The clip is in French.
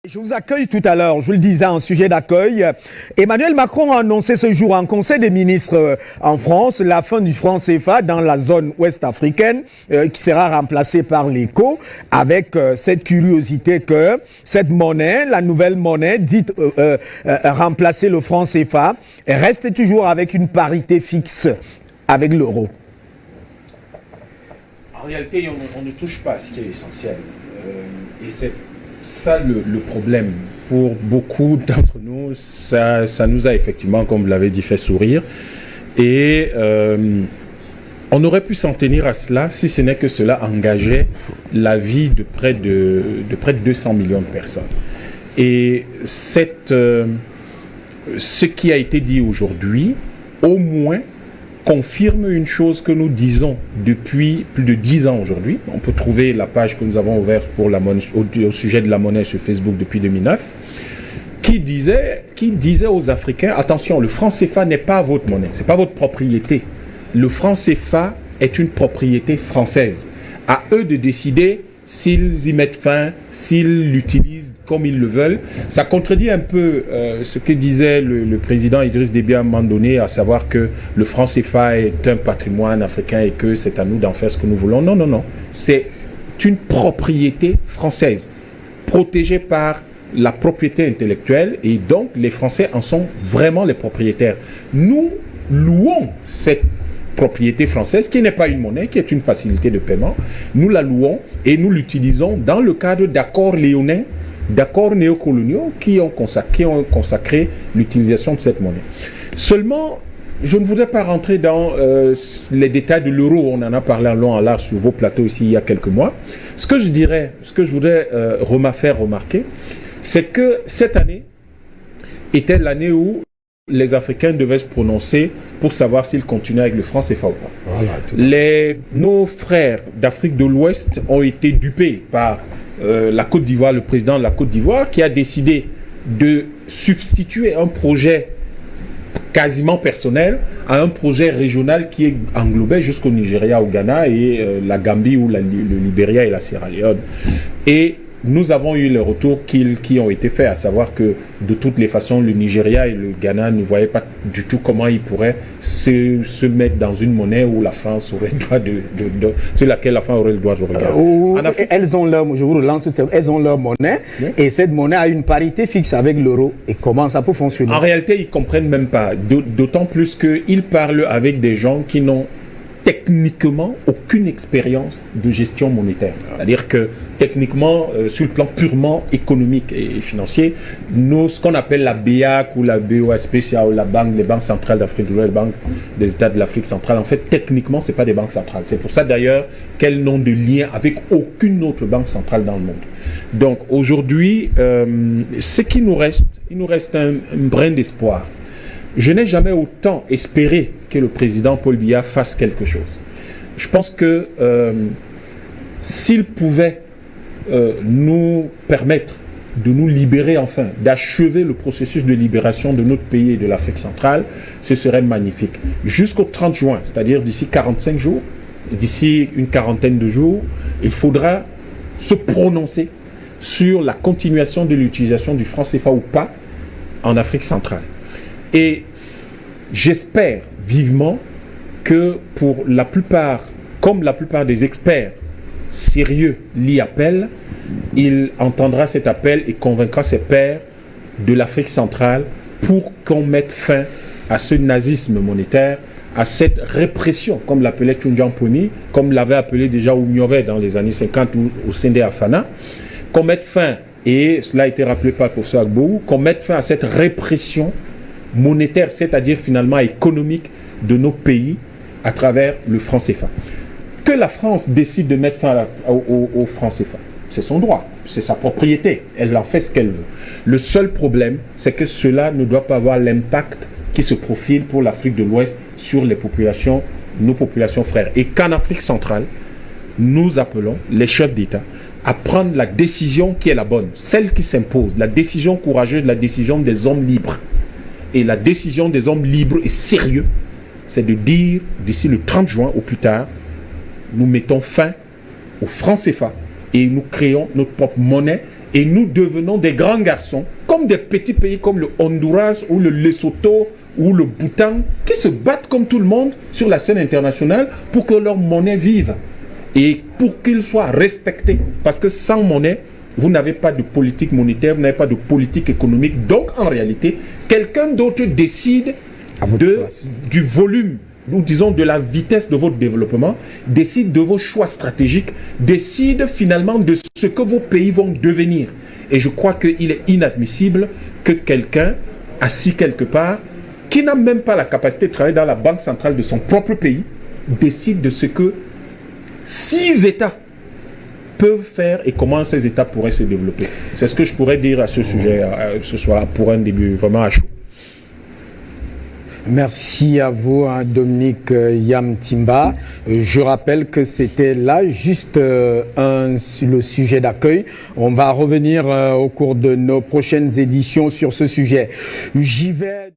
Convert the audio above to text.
Je vous accueille tout à l'heure, je le disais, en sujet d'accueil. Emmanuel Macron a annoncé ce jour en Conseil des ministres en France la fin du franc CFA dans la zone ouest africaine qui sera remplacée par l'ECO, avec cette curiosité que cette monnaie, la nouvelle monnaie dite remplacer le franc CFA, reste toujours avec une parité fixe avec l'euro. En réalité, on ne touche pas à ce qui est essentiel. Et c'est ça le problème. Pour beaucoup d'entre nous, ça nous a effectivement, comme vous l'avez dit, fait sourire. Et on aurait pu s'en tenir à cela si ce n'est que cela engageait la vie de près de 200 millions de personnes. Et ce qui a été dit aujourd'hui, au moins, confirme une chose que nous disons depuis plus de 10 ans aujourd'hui. On peut trouver la page que nous avons ouverte pour la monnaie, au sujet de la monnaie sur Facebook depuis 2009, qui disait aux Africains, attention, le franc CFA n'est pas votre monnaie, c'est pas votre propriété. Le franc CFA est une propriété française. À eux de décider s'ils y mettent fin, s'ils l'utilisent comme ils le veulent. Ça contredit un peu ce que disait le président Idriss Déby à un moment donné, à savoir que le franc CFA est un patrimoine africain et que c'est à nous d'en faire ce que nous voulons. Non, non, non. C'est une propriété française, protégée par la propriété intellectuelle, et donc les Français en sont vraiment les propriétaires. Nous louons cette propriété française, qui n'est pas une monnaie, qui est une facilité de paiement. Nous la louons et nous l'utilisons dans le cadre d'accords léonins, d'accords néocoloniaux qui ont consacré l'utilisation de cette monnaie. Seulement, je ne voudrais pas rentrer dans les détails de l'euro. On en a parlé en long en large sur vos plateaux ici il y a quelques mois. Ce que je voudrais faire remarquer, c'est que cette année était l'année où les Africains devaient se prononcer pour savoir s'ils continuaient avec le franc CFA ou pas. Voilà, nos frères d'Afrique de l'Ouest ont été dupés par la Côte d'Ivoire, le président de la Côte d'Ivoire, qui a décidé de substituer un projet quasiment personnel à un projet régional qui englobait jusqu'au Nigeria, au Ghana et la Gambie ou le Libéria et la Sierra Leone. Et nous avons eu les retours qui ont été faits, à savoir que de toutes les façons, le Nigeria et le Ghana ne voyaient pas du tout comment ils pourraient se mettre dans une monnaie où la France aurait le droit sur laquelle la France aurait le droit de regarder. Elles ont leur, je vous relance, elles ont leur monnaie, et cette monnaie a une parité fixe avec l'euro. Et comment ça peut fonctionner? En réalité, ils ne comprennent même pas, d'autant plus qu'ils parlent avec des gens qui n'ont techniquement aucune expérience de gestion monétaire. C'est-à-dire que techniquement, sur le plan purement économique et financier, ce qu'on appelle la BEAC ou la BOSP, les banques centrales d'Afrique de l'Ouest, les banques des États de l'Afrique centrale, en fait, techniquement, ce n'est pas des banques centrales. C'est pour ça d'ailleurs qu'elles n'ont de lien avec aucune autre banque centrale dans le monde. Donc aujourd'hui, ce qui nous reste, il nous reste un brin d'espoir. Je n'ai jamais autant espéré que le président Paul Biya fasse quelque chose. Je pense que s'il pouvait nous permettre de nous libérer enfin, d'achever le processus de libération de notre pays et de l'Afrique centrale, ce serait magnifique. Jusqu'au 30 juin, c'est-à-dire d'ici 45 jours, d'ici une quarantaine de jours, il faudra se prononcer sur la continuation de l'utilisation du franc CFA ou pas en Afrique centrale. Et j'espère vivement que pour la plupart, comme la plupart des experts sérieux l'y appellent, il entendra cet appel et convaincra ses pairs de l'Afrique centrale pour qu'on mette fin à ce nazisme monétaire, à cette répression, comme l'appelait Tunjan Poni, comme l'avait appelé déjà Oumyové dans les années 50 ou au Sendé Afana, qu'on mette fin, et cela a été rappelé par le professeur Agbou, qu'on mette fin à cette répression monétaire, c'est-à-dire finalement économique de nos pays à travers le franc CFA. Que la France décide de mettre fin au franc CFA, c'est son droit, c'est sa propriété, elle en fait ce qu'elle veut. Le seul problème, c'est que cela ne doit pas avoir l'impact qui se profile pour l'Afrique de l'Ouest sur les populations, nos populations frères. Et qu'en Afrique centrale, nous appelons les chefs d'État à prendre la décision qui est la bonne, celle qui s'impose, la décision courageuse, la décision des hommes libres. Et la décision des hommes libres et sérieux, c'est de dire d'ici le 30 juin au plus tard, nous mettons fin au franc CFA et nous créons notre propre monnaie et nous devenons des grands garçons, comme des petits pays comme le Honduras ou le Lesotho ou le Bhoutan, qui se battent comme tout le monde sur la scène internationale pour que leur monnaie vive et pour qu'ils soient respectés. Parce que sans monnaie, vous n'avez pas de politique monétaire, vous n'avez pas de politique économique. Donc, en réalité, quelqu'un d'autre décide du volume, nous disons de la vitesse de votre développement, décide de vos choix stratégiques, décide finalement de ce que vos pays vont devenir. Et je crois qu'il est inadmissible que quelqu'un, assis quelque part, qui n'a même pas la capacité de travailler dans la banque centrale de son propre pays, décide de ce que 6 États peuvent faire et comment ces États pourraient se développer. C'est ce que je pourrais dire à ce sujet ce soir pour un début vraiment à chaud. Merci à vous, Dominique Yam-Timba. Je rappelle que c'était là juste le sujet d'accueil. On va revenir au cours de nos prochaines éditions sur ce sujet. J'y vais.